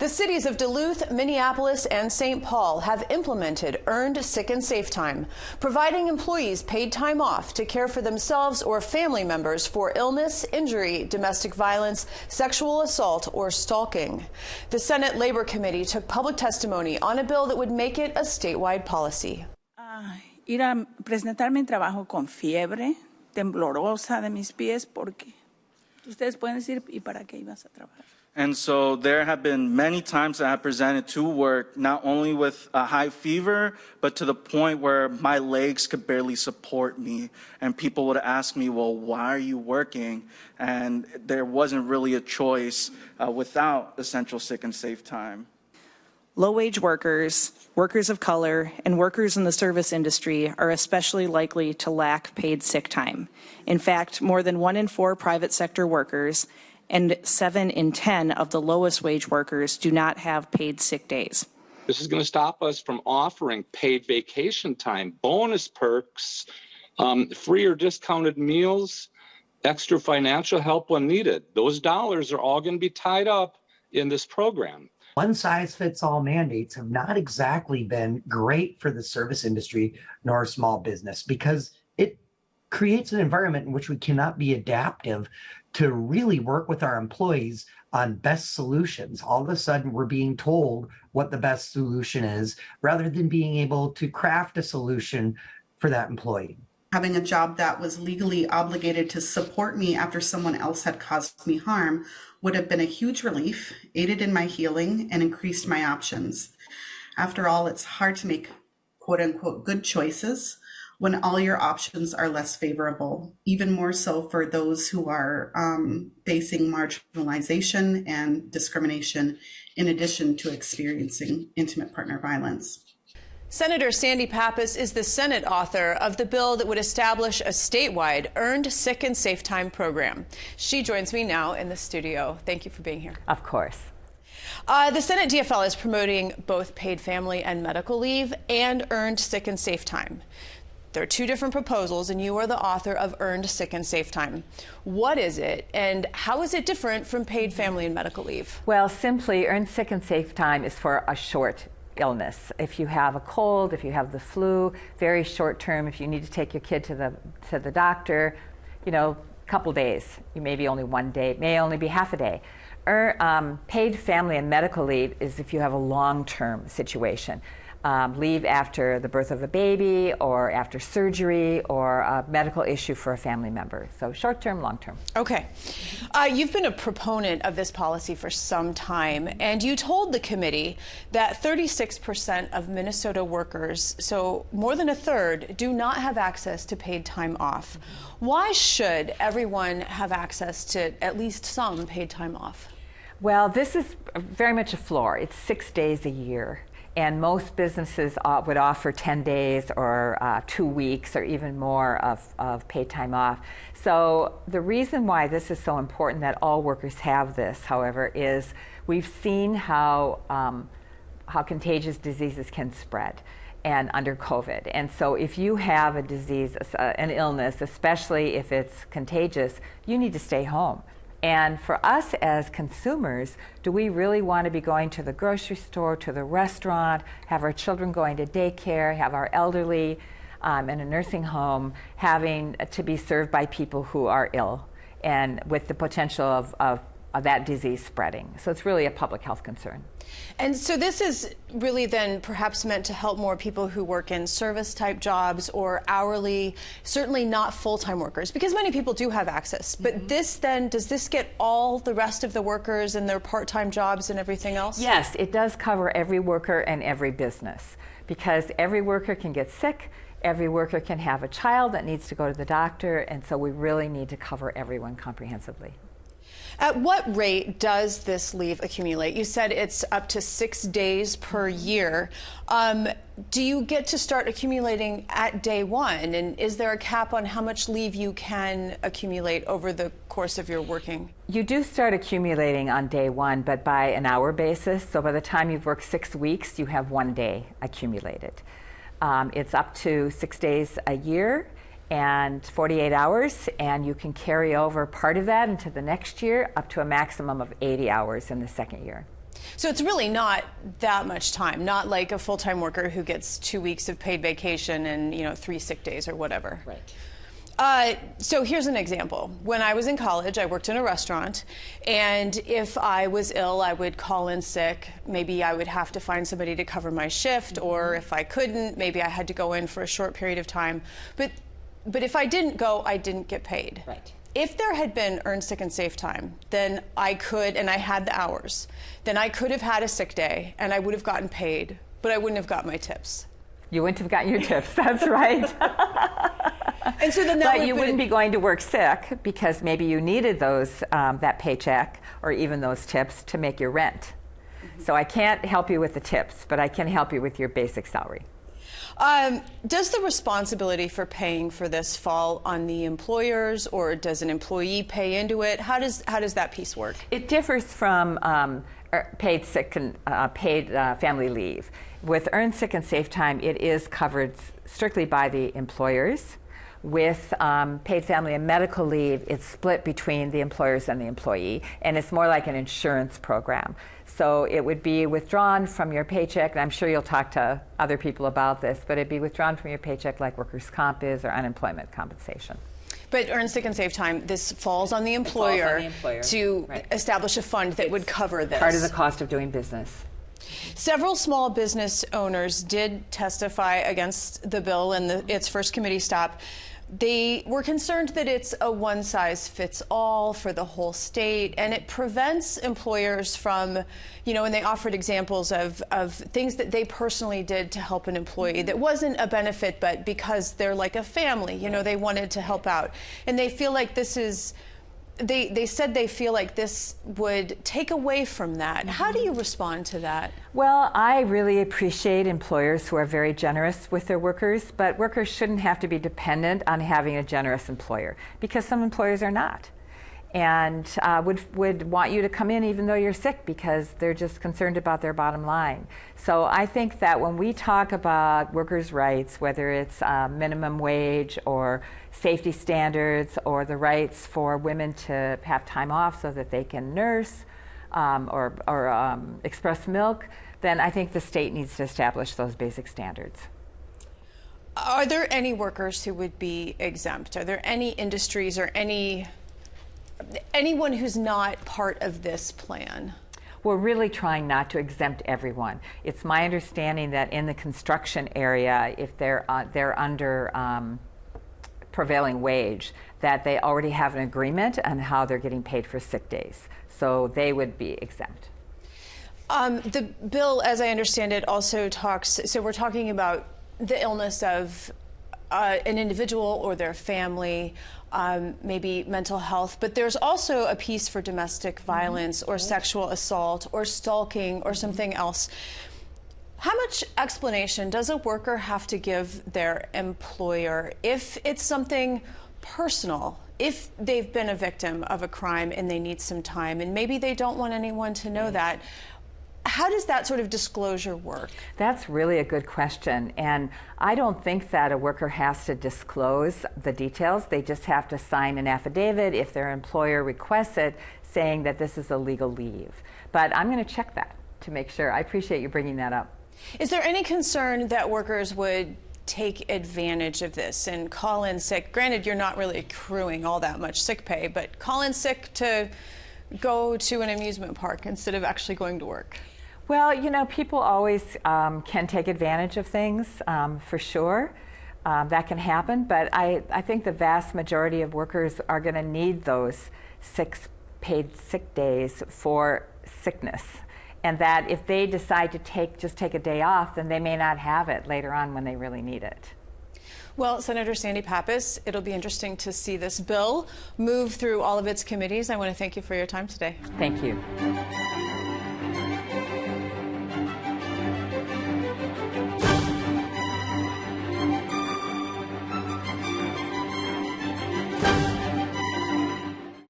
The cities of Duluth, Minneapolis, and St. Paul have implemented earned sick and safe time, providing employees paid time off to care for themselves or family members for illness, injury, domestic violence, sexual assault, or stalking. The Senate Labor Committee took public testimony on a bill that would make it a statewide policy. Ir a presentar mi trabajo con fiebre, temblorosa de mis pies, porque ustedes pueden decir, ¿y para qué ibas a trabajar? And so there have been many times that I have presented to work, not only with a high fever, but to the point where my legs could barely support me. And people would ask me, well, why are you working? And there wasn't really a choice without essential sick and safe time. Low-wage workers, workers of color, and workers in the service industry are especially likely to lack paid sick time. In fact, more than 1 in 4 private sector workers and 7 in 10 of the lowest wage workers do not have paid sick days. This is going to stop us from offering paid vacation time, bonus perks, free or discounted meals, extra financial help when needed. Those dollars are all going to be tied up in this program. One-size-fits-all mandates have not exactly been great for the service industry nor small business because it creates an environment in which we cannot be adaptive to really work with our employees on best solutions. All of a sudden, we're being told what the best solution is rather than being able to craft a solution for that employee. Having a job that was legally obligated to support me after someone else had caused me harm would have been a huge relief, aided in my healing, and increased my options. After all, it's hard to make quote-unquote good choices when all your options are less favorable, even more so for those who are facing marginalization and discrimination in addition to experiencing intimate partner violence. Senator Sandy Pappas is the Senate author of the bill that would establish a statewide earned sick and safe time program. She joins me now in the studio. Thank you for being here. Of course. The Senate DFL is promoting both paid family and medical leave and earned sick and safe time. There are 2 different proposals, and you are the author of Earned Sick and Safe Time. What is it, and how is it different from paid family and medical leave? Well, simply, Earned Sick and Safe Time is for a short illness. If you have a cold, if you have the flu, very short term, if you need to take your kid to the doctor, a couple days, maybe only 1 day, it may only be half a day. Paid family and medical leave is if you have a long-term situation. Leave after the birth of a baby or after surgery or a medical issue for a family member. So short-term, long-term. Okay. You've been a proponent of this policy for some time, and you told the committee that 36% of Minnesota workers, so more than a third, do not have access to paid time off. Why should everyone have access to at least some paid time off? Well, this is very much a floor. It's 6 days a year. And most businesses would offer 10 days or 2 weeks or even more of paid time off. So the reason why this is so important that all workers have this, however, is we've seen how contagious diseases can spread and under COVID. And so if you have a disease, an illness, especially if it's contagious, you need to stay home. And for us as consumers, do we really want to be going to the grocery store, to the restaurant, have our children going to daycare, have our elderly in a nursing home having to be served by people who are ill and with the potential of that disease spreading? So it's really a public health concern. And so this is really then perhaps meant to help more people who work in service type jobs or hourly, certainly not full-time workers, because many people do have access. But this then, does this get all the rest of the workers and their part-time jobs and everything else? Yes, it does cover every worker and every business, because every worker can get sick, every worker can have a child that needs to go to the doctor, and so we really need to cover everyone comprehensively. At what rate does this leave accumulate? You said it's up to 6 days per year. Do you get to start accumulating at day 1? And is there a cap on how much leave you can accumulate over the course of your working? You do start accumulating on day 1, but by an hour basis. So by the time you've worked 6 weeks, you have 1 day accumulated. It's up to 6 days a year and 48 hours, and you can carry over part of that into the next year up to a maximum of 80 hours in the second year. So it's really not that much time, not like a full-time worker who gets 2 weeks of paid vacation and 3 sick days or whatever. Right. So here's an example. When I was in college, I worked in a restaurant, and if I was ill, I would call in sick. Maybe I would have to find somebody to cover my shift, or if I couldn't, maybe I had to go in for a short period of time. But if I didn't go, I didn't get paid. Right. If there had been earned sick and safe time, then I could, and I had the hours, then I could have had a sick day and I would have gotten paid, but I wouldn't have got my tips. You wouldn't have gotten your tips, that's right. And so then that but you wouldn't be going to work sick because maybe you needed those that paycheck or even those tips to make your rent. So I can't help you with the tips, but I can help you with your basic salary. Does the responsibility for paying for this fall on the employers, or does an employee pay into it? How does that piece work? It differs from paid sick and paid family leave. With earned sick and safe time, it is covered strictly by the employers. With paid family and medical leave, it's split between the employers and the employee, and it's more like an insurance program. So it would be withdrawn from your paycheck, and I'm sure you'll talk to other people about this, but it'd be withdrawn from your paycheck like workers' comp is or unemployment compensation. But earned sick and safe time, this falls on the employer, to establish a fund that would cover this. Part of the cost of doing business. Several small business owners did testify against the bill in its first committee stop. They were concerned that it's a one-size-fits-all for the whole state, and it prevents employers from, and they offered examples of things that they personally did to help an employee that wasn't a benefit, but because they're like a family, they wanted to help out. And they feel like this is, they said they feel like this would take away from that. How do you respond to that? Well, I really appreciate employers who are very generous with their workers, but workers shouldn't have to be dependent on having a generous employer, because some employers are not, and would want you to come in even though you're sick because they're just concerned about their bottom line. So I think that when we talk about workers' rights, whether it's minimum wage or safety standards or the rights for women to have time off so that they can nurse or express milk, then I think the state needs to establish those basic standards. Are there any workers who would be exempt? Are there any industries or anyone who's not part of this plan? We're really trying not to exempt everyone. It's my understanding that in the construction area, if they're under prevailing wage, that they already have an agreement on how they're getting paid for sick days. So they would be exempt. The bill, as I understand it, also talks, so we're talking about the illness of an individual or their family, maybe mental health, but there's also a piece for domestic violence or sexual assault or stalking or something else. How much explanation does a worker have to give their employer if it's something personal, if they've been a victim of a crime and they need some time and maybe they don't want anyone to know that? How does that sort of disclosure work? That's really a good question, and I don't think that a worker has to disclose the details. They just have to sign an affidavit if their employer requests it, saying that this is a legal leave. But I'm going to check that to make sure. I appreciate you bringing that up. Is there any concern that workers would take advantage of this and call in sick? Granted, you're not really accruing all that much sick pay, but call in sick to go to an amusement park instead of actually going to work? Well, people always can take advantage of things, for sure. That can happen, but I think the vast majority of workers are going to need those 6 paid sick days for sickness. And that if they decide to just take a day off, then they may not have it later on when they really need it. Well, Senator Sandy Pappas, it'll be interesting to see this bill move through all of its committees. I want to thank you for your time today. Thank you.